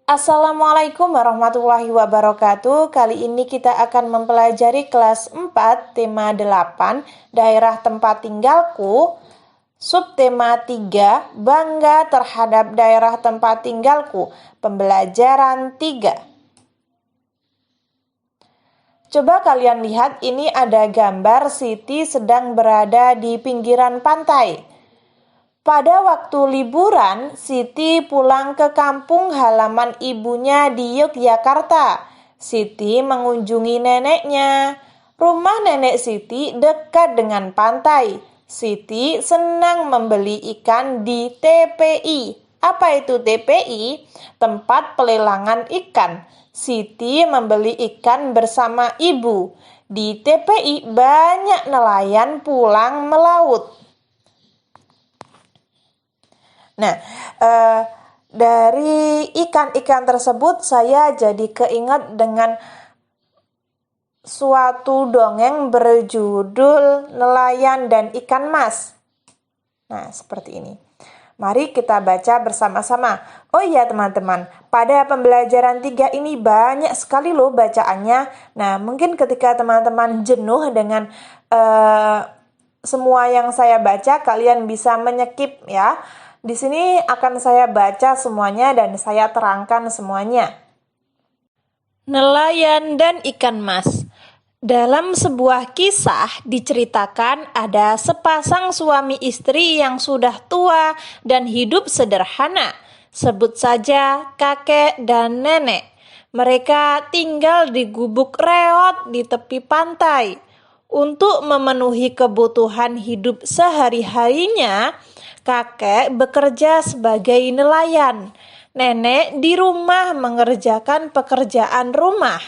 Assalamualaikum warahmatullahi wabarakatuh. Kali ini kita akan mempelajari kelas 4, tema 8, daerah tempat tinggalku. Subtema 3, bangga terhadap daerah tempat tinggalku. Pembelajaran 3. Coba kalian lihat, ini ada gambar Siti sedang berada di pinggiran pantai. Pada waktu liburan, Siti pulang ke kampung halaman ibunya di Yogyakarta. Siti mengunjungi neneknya. Rumah nenek Siti dekat dengan pantai. Siti senang membeli ikan di TPI. Apa itu TPI? Tempat pelelangan ikan. Siti membeli ikan bersama ibu. Di TPI banyak nelayan pulang melaut. Nah, dari ikan-ikan tersebut saya jadi keingat dengan suatu dongeng berjudul Nelayan dan Ikan Mas. Nah, seperti ini. Mari kita baca bersama-sama. Oh iya teman-teman, pada pembelajaran 3 ini banyak sekali loh bacaannya. Nah, mungkin ketika teman-teman jenuh dengan semua yang saya baca, kalian bisa menyekip ya. Di sini akan saya baca semuanya dan saya terangkan semuanya. Nelayan dan ikan mas. Dalam sebuah kisah diceritakan ada sepasang suami istri yang sudah tua dan hidup sederhana. Sebut saja kakek dan nenek. Mereka tinggal di gubuk reot di tepi pantai. Untuk memenuhi kebutuhan hidup sehari-harinya, kakek bekerja sebagai nelayan. Nenek di rumah mengerjakan pekerjaan rumah.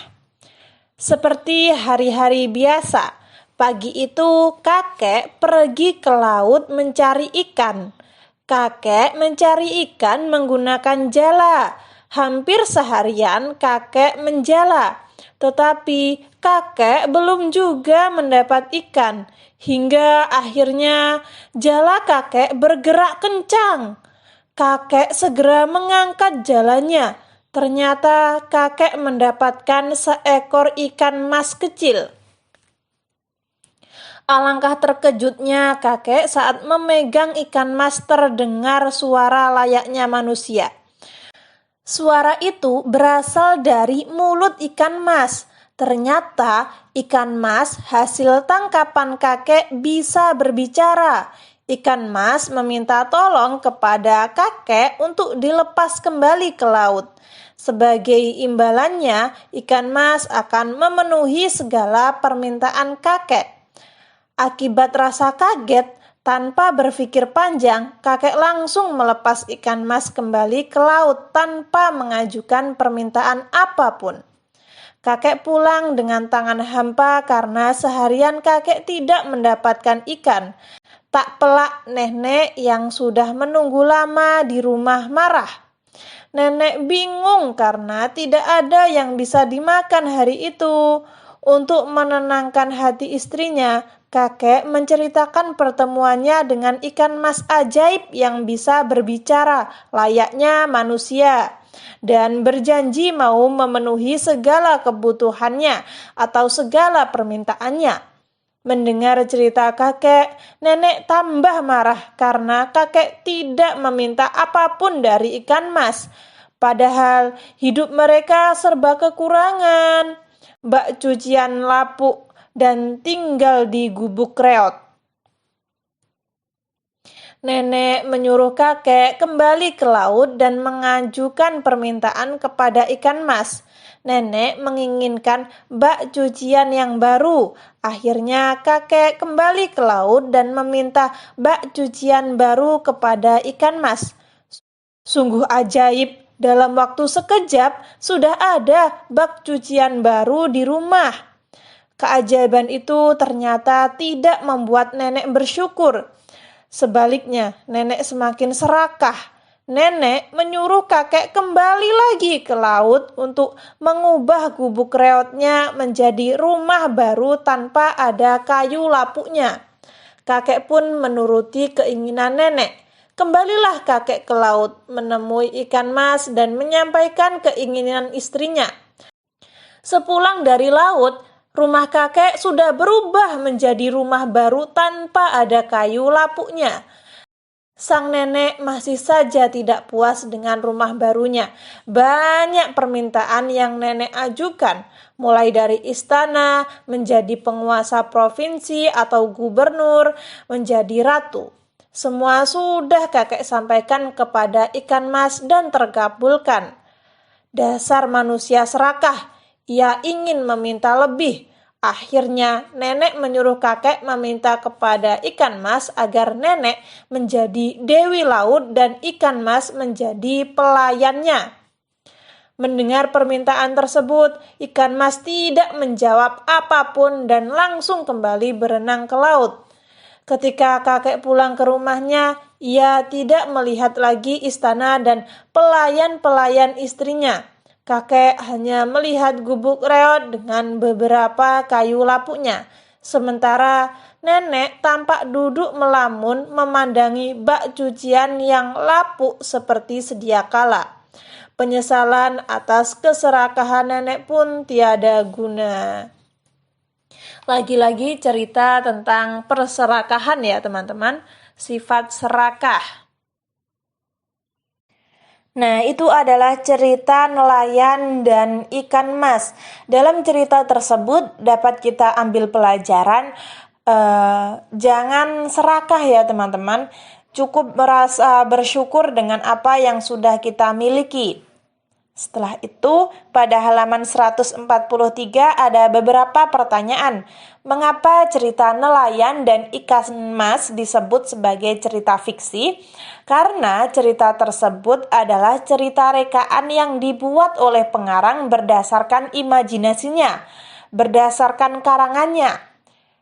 Seperti hari-hari biasa, pagi itu kakek pergi ke laut mencari ikan. Kakek mencari ikan menggunakan jala. Hampir seharian kakek menjala. Tetapi kakek belum juga mendapat ikan. Hingga akhirnya jala kakek bergerak kencang. Kakek segera mengangkat jalannya. Ternyata kakek mendapatkan seekor ikan mas kecil. Alangkah terkejutnya kakek saat memegang ikan mas terdengar suara layaknya manusia. Suara itu berasal dari mulut ikan mas. Ternyata ikan mas hasil tangkapan kakek bisa berbicara. Ikan mas meminta tolong kepada kakek untuk dilepas kembali ke laut. Sebagai imbalannya, ikan mas akan memenuhi segala permintaan kakek. Akibat rasa kaget, tanpa berpikir panjang, kakek langsung melepas ikan mas kembali ke laut tanpa mengajukan permintaan apapun. Kakek pulang dengan tangan hampa karena seharian kakek tidak mendapatkan ikan. Tak pelak nenek yang sudah menunggu lama di rumah marah. Nenek bingung karena tidak ada yang bisa dimakan hari itu. Untuk menenangkan hati istrinya, kakek menceritakan pertemuannya dengan ikan mas ajaib yang bisa berbicara layaknya manusia dan berjanji mau memenuhi segala kebutuhannya atau segala permintaannya. Mendengar cerita kakek, nenek tambah marah karena kakek tidak meminta apapun dari ikan mas. Padahal hidup mereka serba kekurangan. Bak cucian lapuk dan tinggal di gubuk reot. Nenek menyuruh kakek kembali ke laut dan mengajukan permintaan kepada ikan mas. Nenek menginginkan bak cucian yang baru. Akhirnya kakek kembali ke laut dan meminta bak cucian baru kepada ikan mas. Sungguh ajaib, dalam waktu sekejap sudah ada bak cucian baru di rumah. Keajaiban itu ternyata tidak membuat nenek bersyukur. Sebaliknya, nenek semakin serakah. Nenek menyuruh kakek kembali lagi ke laut untuk mengubah gubuk reotnya menjadi rumah baru tanpa ada kayu lapuknya. Kakek pun menuruti keinginan nenek. Kembalilah kakek ke laut, menemui ikan mas dan menyampaikan keinginan istrinya. Sepulang dari laut, rumah kakek sudah berubah menjadi rumah baru tanpa ada kayu lapuknya. Sang nenek masih saja tidak puas dengan rumah barunya. Banyak permintaan yang nenek ajukan, mulai dari istana, menjadi penguasa provinsi atau gubernur, menjadi ratu. Semua sudah kakek sampaikan kepada ikan mas dan terkabulkan. Dasar manusia serakah, ia ingin meminta lebih. Akhirnya nenek menyuruh kakek meminta kepada ikan mas agar nenek menjadi dewi laut dan ikan mas menjadi pelayannya. Mendengar permintaan tersebut, ikan mas tidak menjawab apapun dan langsung kembali berenang ke laut. Ketika kakek pulang ke rumahnya, ia tidak melihat lagi istana dan pelayan-pelayan istrinya. Kakek hanya melihat gubuk reot dengan beberapa kayu lapuknya. Sementara nenek tampak duduk melamun memandangi bak cucian yang lapuk seperti sedia kala. Penyesalan atas keserakahan nenek pun tiada guna. Lagi-lagi cerita tentang perserakahan ya teman-teman, sifat serakah. Nah, itu adalah cerita nelayan dan ikan mas. Dalam cerita tersebut dapat kita ambil pelajaran, jangan serakah ya teman-teman. Cukup merasa bersyukur dengan apa yang sudah kita miliki. Setelah itu, pada halaman 143 ada beberapa pertanyaan. Mengapa cerita nelayan dan ikan mas disebut sebagai cerita fiksi? Karena cerita tersebut adalah cerita rekaan yang dibuat oleh pengarang berdasarkan imajinasinya, berdasarkan karangannya.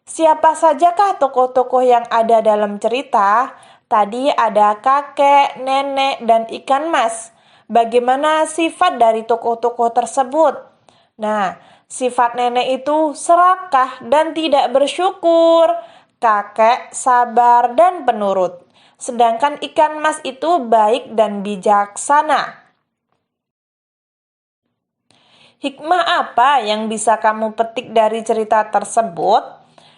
Siapa sajakah tokoh-tokoh yang ada dalam cerita? Tadi ada kakek, nenek, dan ikan mas. Bagaimana sifat dari tokoh-tokoh tersebut? Nah, sifat nenek itu serakah dan tidak bersyukur. Kakek sabar dan penurut. Sedangkan ikan mas itu baik dan bijaksana. Hikmah apa yang bisa kamu petik dari cerita tersebut?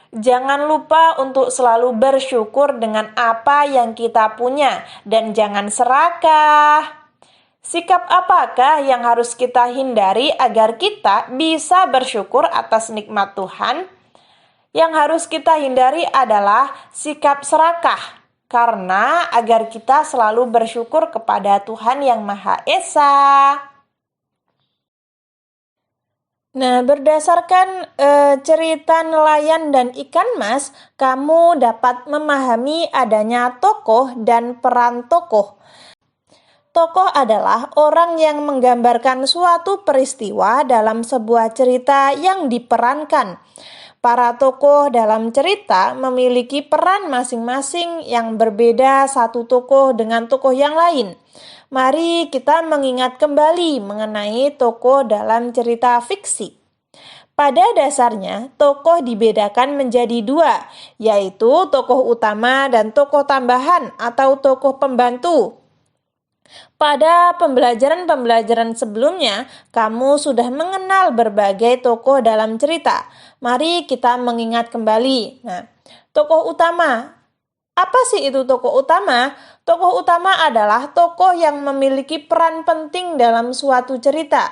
Jangan lupa untuk selalu bersyukur dengan apa yang kita punya dan jangan serakah. Sikap apakah yang harus kita hindari agar kita bisa bersyukur atas nikmat Tuhan? Yang harus kita hindari adalah sikap serakah, karena agar kita selalu bersyukur kepada Tuhan yang Maha Esa. Nah, berdasarkan cerita nelayan dan ikan mas, kamu dapat memahami adanya tokoh dan peran tokoh. Tokoh adalah orang yang menggambarkan suatu peristiwa dalam sebuah cerita yang diperankan. Para tokoh dalam cerita memiliki peran masing-masing yang berbeda satu tokoh dengan tokoh yang lain. Mari kita mengingat kembali mengenai tokoh dalam cerita fiksi. Pada dasarnya, tokoh dibedakan menjadi dua, yaitu tokoh utama dan tokoh tambahan atau tokoh pembantu. Pada pembelajaran-pembelajaran sebelumnya, kamu sudah mengenal berbagai tokoh dalam cerita. Mari kita mengingat kembali. Nah, tokoh utama. Apa sih itu tokoh utama? Tokoh utama adalah tokoh yang memiliki peran penting dalam suatu cerita.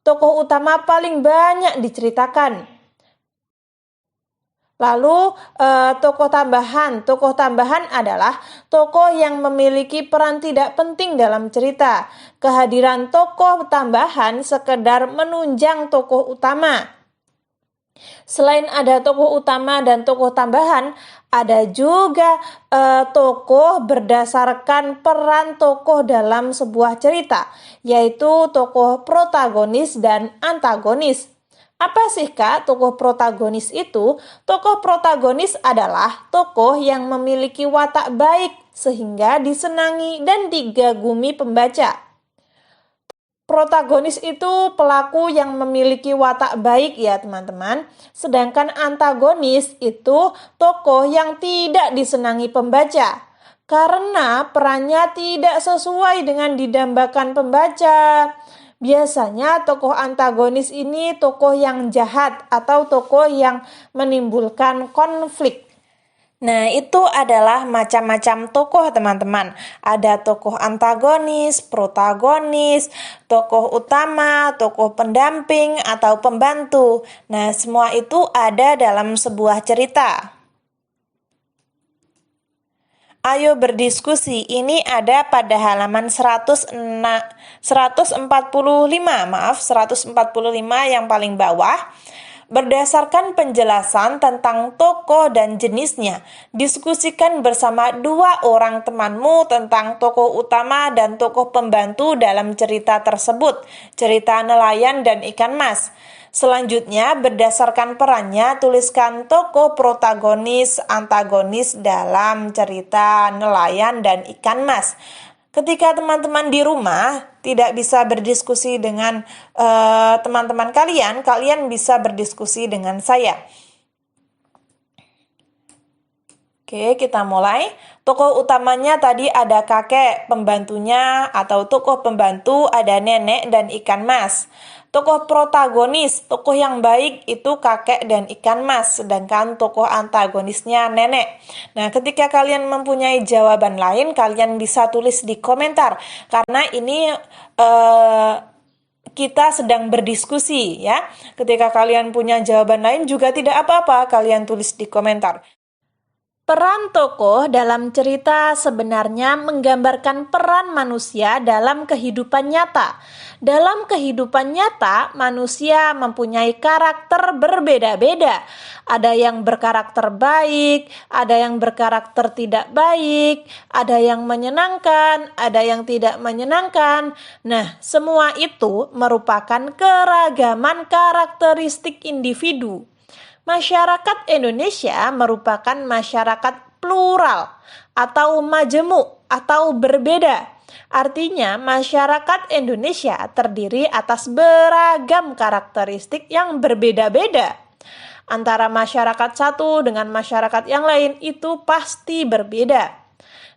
Tokoh utama paling banyak diceritakan. Lalu tokoh tambahan. Tokoh tambahan adalah tokoh yang memiliki peran tidak penting dalam cerita. Kehadiran tokoh tambahan sekedar menunjang tokoh utama. Selain ada tokoh utama dan tokoh tambahan, ada juga tokoh berdasarkan peran tokoh dalam sebuah cerita, yaitu tokoh protagonis dan antagonis. Apa sih Kak tokoh protagonis itu? Tokoh protagonis adalah tokoh yang memiliki watak baik sehingga disenangi dan digagumi pembaca. Protagonis itu pelaku yang memiliki watak baik ya teman-teman. Sedangkan antagonis itu tokoh yang tidak disenangi pembaca. karena perannya tidak sesuai dengan didambakan pembaca. Biasanya tokoh antagonis ini tokoh yang jahat atau tokoh yang menimbulkan konflik. Nah, itu adalah macam-macam tokoh, teman-teman. Ada tokoh antagonis, protagonis, tokoh utama, tokoh pendamping, atau pembantu. Nah, semua itu ada dalam sebuah cerita. Ayo berdiskusi. Ini ada pada halaman 145 yang paling bawah. Berdasarkan penjelasan tentang tokoh dan jenisnya, diskusikan bersama 2 orang temanmu tentang tokoh utama dan tokoh pembantu dalam cerita tersebut, cerita nelayan dan ikan mas. Selanjutnya, berdasarkan perannya, tuliskan tokoh protagonis, antagonis dalam cerita nelayan dan ikan mas. Ketika teman-teman di rumah tidak bisa berdiskusi dengan teman-teman kalian bisa berdiskusi dengan saya. Oke, kita mulai. Tokoh utamanya tadi ada kakek, pembantunya atau tokoh pembantu ada nenek dan ikan mas. Tokoh protagonis, tokoh yang baik itu kakek dan ikan mas, sedangkan tokoh antagonisnya nenek. Nah, ketika kalian mempunyai jawaban lain, kalian bisa tulis di komentar, karena ini kita sedang berdiskusi ya. Ketika kalian punya jawaban lain juga tidak apa-apa, kalian tulis di komentar. Peran tokoh dalam cerita sebenarnya menggambarkan peran manusia dalam kehidupan nyata. Dalam kehidupan nyata, manusia mempunyai karakter berbeda-beda. Ada yang berkarakter baik, ada yang berkarakter tidak baik, ada yang menyenangkan, ada yang tidak menyenangkan. Nah, semua itu merupakan keragaman karakteristik individu. Masyarakat Indonesia merupakan masyarakat plural atau majemuk atau berbeda. Artinya, masyarakat Indonesia terdiri atas beragam karakteristik yang berbeda-beda. Antara masyarakat satu dengan masyarakat yang lain itu pasti berbeda.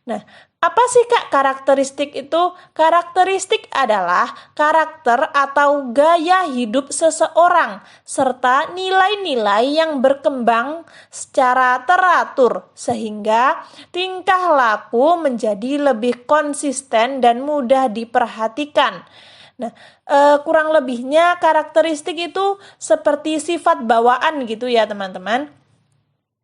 Nah, apa sih Kak karakteristik itu? Karakteristik adalah karakter atau gaya hidup seseorang serta nilai-nilai yang berkembang secara teratur sehingga tingkah laku menjadi lebih konsisten dan mudah diperhatikan. Nah, kurang lebihnya karakteristik itu seperti sifat bawaan gitu ya teman-teman.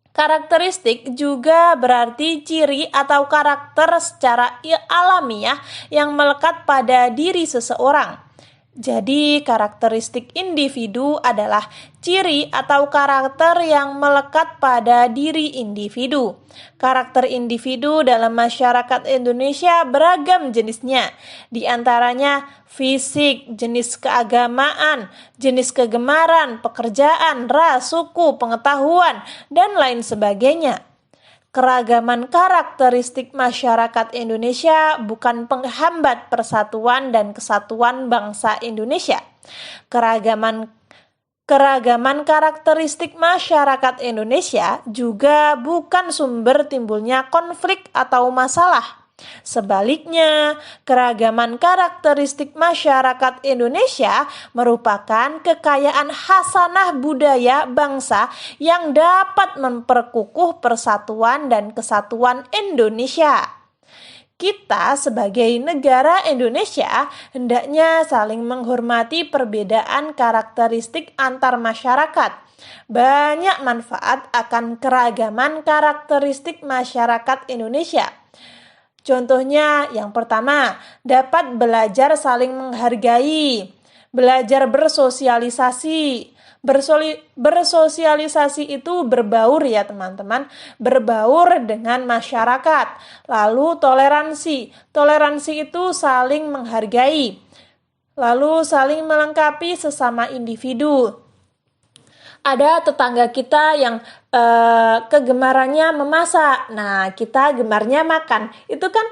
Karakteristik juga berarti ciri atau karakter secara alamiah yang melekat pada diri seseorang. Jadi, karakteristik individu adalah ciri atau karakter yang melekat pada diri individu. Karakter individu dalam masyarakat Indonesia beragam jenisnya, di antaranya fisik, jenis keagamaan, jenis kegemaran, pekerjaan, ras, suku, pengetahuan, dan lain sebagainya. Keragaman karakteristik masyarakat Indonesia bukan penghambat persatuan dan kesatuan bangsa Indonesia. Keragaman karakteristik masyarakat Indonesia juga bukan sumber timbulnya konflik atau masalah. Sebaliknya, keragaman karakteristik masyarakat Indonesia merupakan kekayaan hasanah budaya bangsa yang dapat memperkukuh persatuan dan kesatuan Indonesia. Kita sebagai negara Indonesia hendaknya saling menghormati perbedaan karakteristik antar masyarakat. Banyak manfaat akan keragaman karakteristik masyarakat Indonesia. Contohnya, yang pertama, dapat belajar saling menghargai, belajar bersosialisasi. Bersosialisasi itu berbaur ya teman-teman, berbaur dengan masyarakat. Lalu toleransi. Toleransi itu saling menghargai. Lalu saling melengkapi sesama individu. Ada tetangga kita yang kegemarannya memasak. Nah, kita gemarnya makan. Itu kan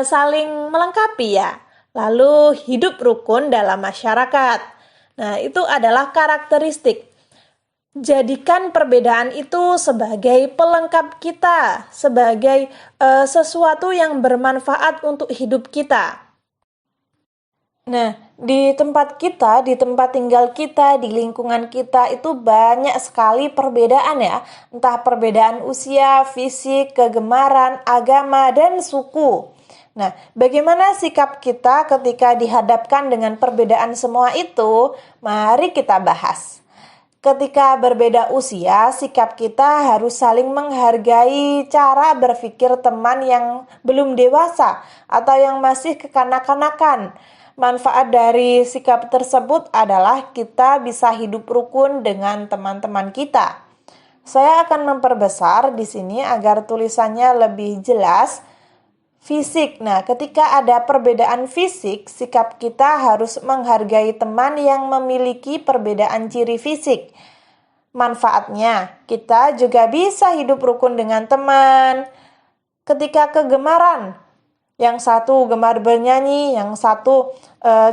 saling melengkapi ya. Lalu hidup rukun dalam masyarakat. Nah, itu adalah karakteristik. Jadikan perbedaan itu sebagai pelengkap kita, sebagai sesuatu yang bermanfaat untuk hidup kita. Nah, di tempat kita, di tempat tinggal kita, di lingkungan kita itu banyak sekali perbedaan ya. Entah perbedaan usia, fisik, kegemaran, agama, dan suku. Nah, bagaimana sikap kita ketika dihadapkan dengan perbedaan semua itu? Mari kita bahas. Ketika berbeda usia, sikap kita harus saling menghargai cara berpikir teman yang belum dewasa atau yang masih kekanak-kanakan. Manfaat dari sikap tersebut adalah kita bisa hidup rukun dengan teman-teman kita. Saya akan memperbesar di sini agar tulisannya lebih jelas. Fisik. Nah, ketika ada perbedaan fisik, sikap kita harus menghargai teman yang memiliki perbedaan ciri fisik. Manfaatnya, kita juga bisa hidup rukun dengan teman. Ketika kegemaran, yang satu gemar bernyanyi, yang satu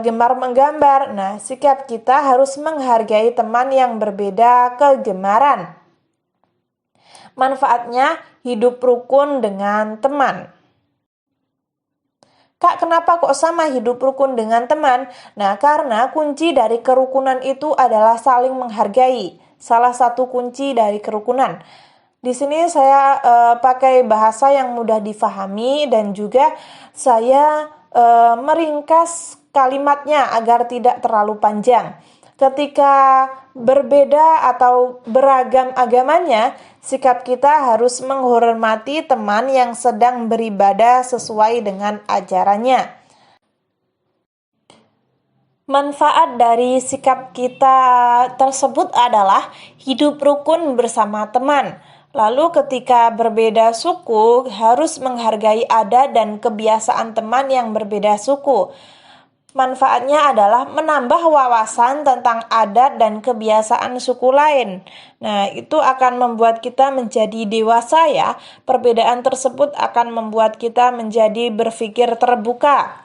gemar menggambar. Nah, sikap kita harus menghargai teman yang berbeda kegemaran. Manfaatnya, hidup rukun dengan teman. Kak, kenapa kok sama hidup rukun dengan teman? Nah, karena kunci dari kerukunan itu adalah saling menghargai. Salah satu kunci dari kerukunan. Di sini saya pakai bahasa yang mudah difahami dan juga saya meringkas kalimatnya agar tidak terlalu panjang. Ketika berbeda atau beragam agamanya, sikap kita harus menghormati teman yang sedang beribadah sesuai dengan ajarannya. Manfaat dari sikap kita tersebut adalah hidup rukun bersama teman. Lalu ketika berbeda suku, harus menghargai adat dan kebiasaan teman yang berbeda suku. Manfaatnya adalah menambah wawasan tentang adat dan kebiasaan suku lain. Nah, itu akan membuat kita menjadi dewasa ya. Perbedaan tersebut akan membuat kita menjadi berpikir terbuka.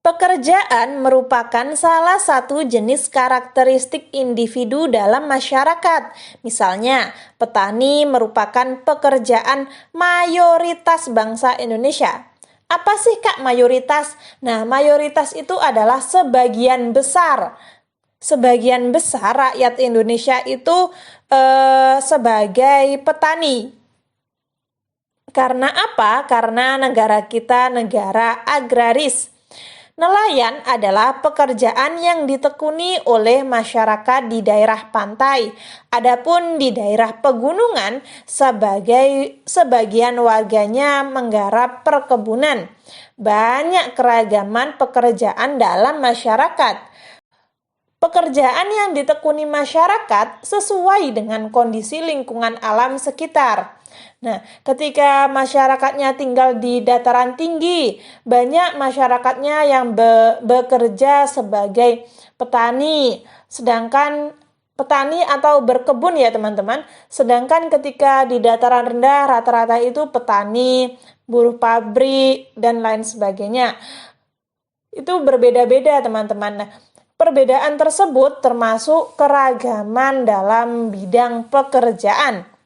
Pekerjaan merupakan salah satu jenis karakteristik individu dalam masyarakat. Misalnya, petani merupakan pekerjaan mayoritas bangsa Indonesia. Apa sih Kak mayoritas? Nah, mayoritas itu adalah sebagian besar. Sebagian besar rakyat Indonesia itu sebagai petani. Karena apa? Karena negara kita negara agraris. Nelayan adalah pekerjaan yang ditekuni oleh masyarakat di daerah pantai. Adapun di daerah pegunungan, sebagian warganya menggarap perkebunan. Banyak keragaman pekerjaan dalam masyarakat. Pekerjaan yang ditekuni masyarakat sesuai dengan kondisi lingkungan alam sekitar. Nah, ketika masyarakatnya tinggal di dataran tinggi, banyak masyarakatnya yang bekerja sebagai petani, sedangkan petani atau berkebun ya teman-teman. Sedangkan ketika di dataran rendah rata-rata itu petani, buruh pabrik, dan lain sebagainya. Itu berbeda-beda teman-teman. Nah, perbedaan tersebut termasuk keragaman dalam bidang pekerjaan.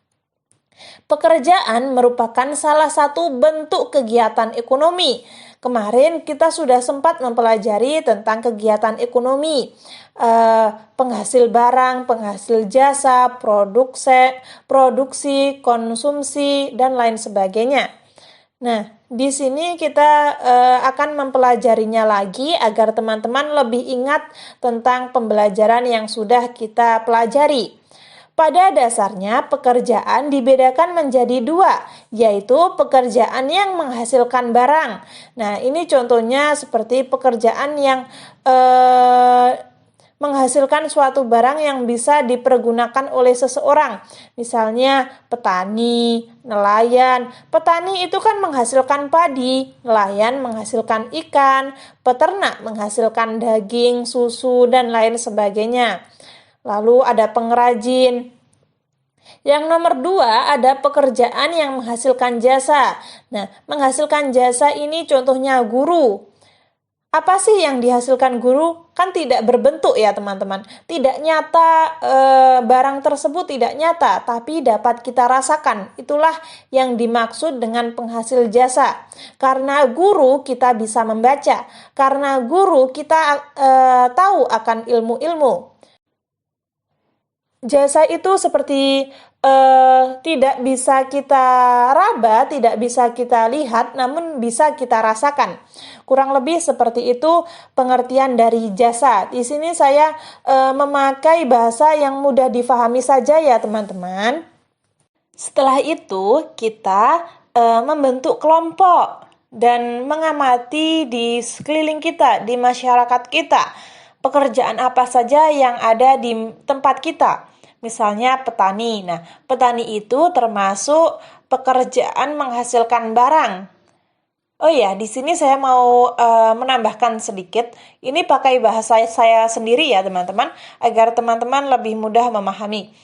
Pekerjaan merupakan salah satu bentuk kegiatan ekonomi. Kemarin kita sudah sempat mempelajari tentang kegiatan ekonomi, penghasil barang, penghasil jasa, produksi, konsumsi, dan lain sebagainya. Nah, di sini kita akan mempelajarinya lagi agar teman-teman lebih ingat tentang pembelajaran yang sudah kita pelajari. Pada dasarnya, pekerjaan dibedakan menjadi dua, yaitu pekerjaan yang menghasilkan barang. Nah, ini contohnya seperti pekerjaan yang menghasilkan suatu barang yang bisa dipergunakan oleh seseorang. Misalnya petani, nelayan. Petani itu kan menghasilkan padi, nelayan menghasilkan ikan, peternak menghasilkan daging, susu, dan lain sebagainya. Lalu ada pengrajin. Yang nomor 2 ada pekerjaan yang menghasilkan jasa. Nah, menghasilkan jasa ini contohnya guru. Apa sih yang dihasilkan guru? Kan tidak berbentuk ya teman-teman. Tidak nyata, barang tersebut tidak nyata, tapi dapat kita rasakan. Itulah yang dimaksud dengan penghasil jasa. Karena guru kita bisa membaca. Karena guru kita tahu akan ilmu-ilmu. Jasa itu seperti tidak bisa kita raba, tidak bisa kita lihat, namun bisa kita rasakan. Kurang lebih seperti itu pengertian dari jasa. Di sini saya memakai bahasa yang mudah difahami saja ya teman-teman. Setelah itu kita membentuk kelompok dan mengamati di sekeliling kita, di masyarakat kita. Pekerjaan apa saja yang ada di tempat kita. Misalnya petani. Nah, petani itu termasuk pekerjaan menghasilkan barang. Oh iya, di sini saya mau menambahkan sedikit. Ini pakai bahasa saya sendiri ya, teman-teman, agar teman-teman lebih mudah memahami.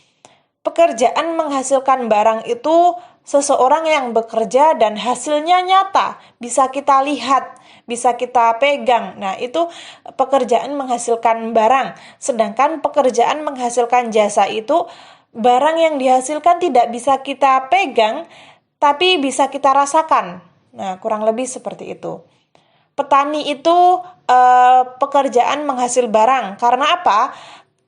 Pekerjaan menghasilkan barang itu seseorang yang bekerja dan hasilnya nyata, bisa kita lihat, bisa kita pegang. Nah, itu pekerjaan menghasilkan barang. Sedangkan pekerjaan menghasilkan jasa itu barang yang dihasilkan tidak bisa kita pegang, tapi bisa kita rasakan. Nah, kurang lebih seperti itu. Petani itu pekerjaan menghasil barang. Karena apa?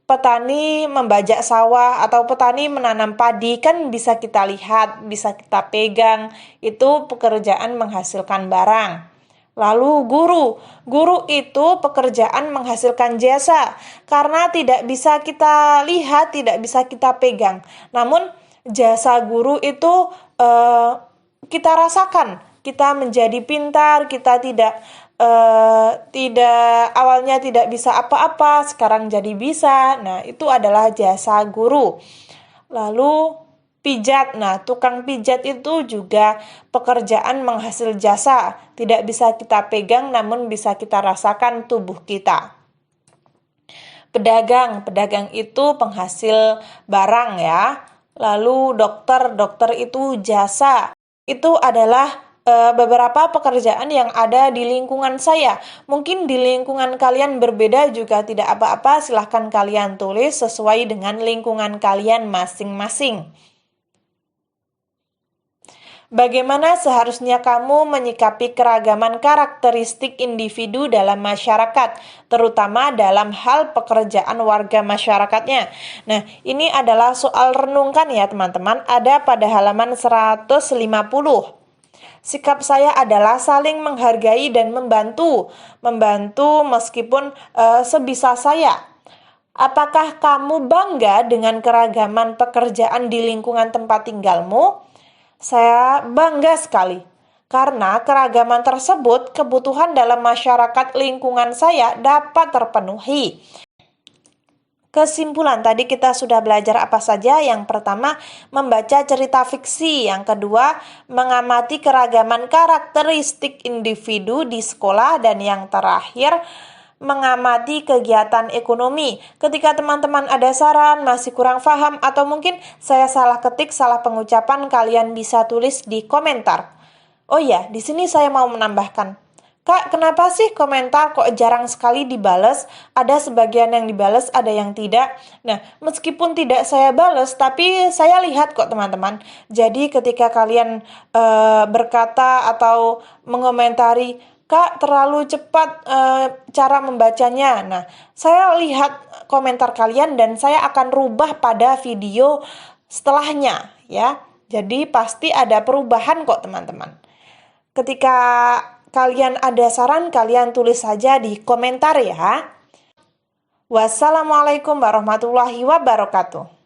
Petani membajak sawah atau petani menanam padi kan bisa kita lihat, bisa kita pegang. Itu pekerjaan menghasilkan barang. Lalu guru itu pekerjaan menghasilkan jasa karena tidak bisa kita lihat, tidak bisa kita pegang. Namun jasa guru itu kita rasakan, kita menjadi pintar, kita tidak awalnya tidak bisa apa-apa, sekarang jadi bisa. Nah, itu adalah jasa guru. Lalu pijat. Nah, tukang pijat itu juga pekerjaan menghasil jasa. Tidak bisa kita pegang, namun bisa kita rasakan tubuh kita. Pedagang itu penghasil barang ya. Lalu dokter itu jasa. Itu adalah beberapa pekerjaan yang ada di lingkungan saya. Mungkin di lingkungan kalian berbeda juga tidak apa-apa, silahkan kalian tulis sesuai dengan lingkungan kalian masing-masing. Bagaimana seharusnya kamu menyikapi keragaman karakteristik individu dalam masyarakat, terutama dalam hal pekerjaan warga masyarakatnya? Nah, ini adalah soal renungkan ya teman-teman, ada pada halaman 150. Sikap saya adalah saling menghargai dan membantu meskipun sebisa saya. Apakah kamu bangga dengan keragaman pekerjaan di lingkungan tempat tinggalmu? Saya bangga sekali. Karena keragaman tersebut, kebutuhan dalam masyarakat lingkungan saya dapat terpenuhi. Kesimpulan, tadi kita sudah belajar apa saja. Yang pertama, membaca cerita fiksi. Yang kedua, mengamati keragaman karakteristik individu di sekolah. Dan yang terakhir, mengamati kegiatan ekonomi. Ketika teman-teman ada saran, masih kurang paham, atau mungkin saya salah ketik, salah pengucapan, kalian bisa tulis di komentar. Oh iya, di sini saya mau menambahkan. Kak, kenapa sih komentar kok jarang sekali dibales? Ada sebagian yang dibales, ada yang tidak. Nah, meskipun tidak saya bales, tapi saya lihat kok teman-teman. Jadi ketika kalian berkata atau mengomentari, Kak, terlalu cepat cara membacanya. Nah, saya lihat komentar kalian dan saya akan rubah pada video setelahnya, ya. Jadi pasti ada perubahan kok teman-teman. Ketika kalian ada saran, kalian tulis saja di komentar ya. Wassalamualaikum warahmatullahi wabarakatuh.